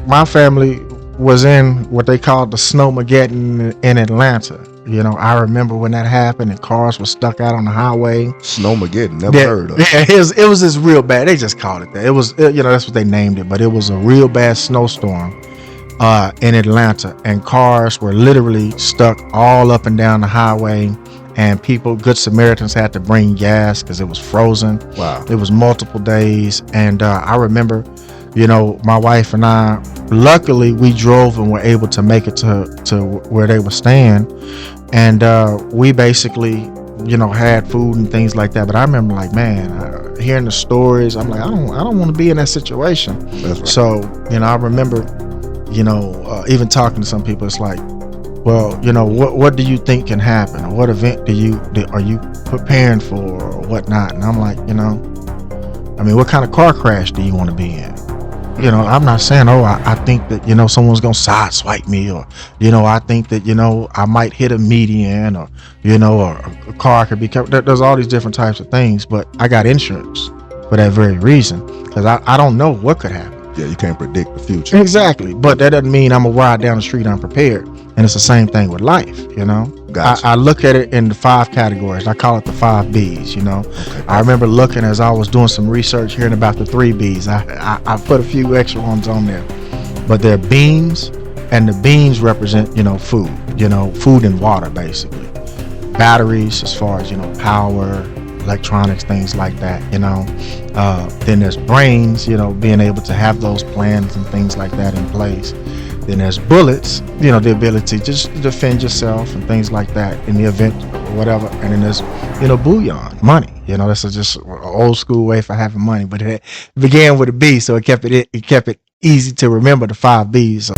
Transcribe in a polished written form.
my family was in what they called the Snowmageddon in Atlanta. You know, I remember when that happened and cars were stuck out on the highway. Snowmageddon, never heard of. Yeah, it was just real bad. They just called it that. It was, you know, that's what they named it. But it was a real bad snowstorm in Atlanta, and cars were literally stuck all up and down the highway. And people, Good Samaritans, had to bring gas because it was frozen. Wow. It was multiple days. And I remember, you know, my wife and I, luckily we drove and were able to make it to where they were staying. And we basically, you know, had food and things like that. But I remember, like, man, hearing the stories, I'm like, I don't want to be in that situation. That's right. So, you know, I remember, you know, even talking to some people, it's like, well, you know, what do you think can happen, or what event are you preparing for, or whatnot? And I'm like, you know, I mean, what kind of car crash do you want to be in? You know, I'm not saying, oh, I think that, you know, someone's gonna sideswipe me, or, you know, I think that, you know, I might hit a median, or, you know, or a car could be kept. There's all these different types of things, but I got insurance for that very reason, because I don't know what could happen. Yeah, you can't predict the future. Exactly, but that doesn't mean I'm gonna ride down the street unprepared. And it's the same thing with life, you know. Gotcha. I look at it in the 5 categories. I call it the 5 B's, you know. Okay. I remember looking as I was doing some research, hearing about the 3 B's. I put a few extra ones on there, but they're beans, and the beans represent, you know, food and water, basically. Batteries, as far as, you know, power, electronics, things like that, you know. Then there's brains, you know, being able to have those plans and things like that in place. Then there's bullets, you know, the ability to just defend yourself and things like that in the event or whatever. And then there's, you know, bullion, money. You know, that's just an old school way for having money, but it began with a B, so it kept it easy to remember, the 5 B's. So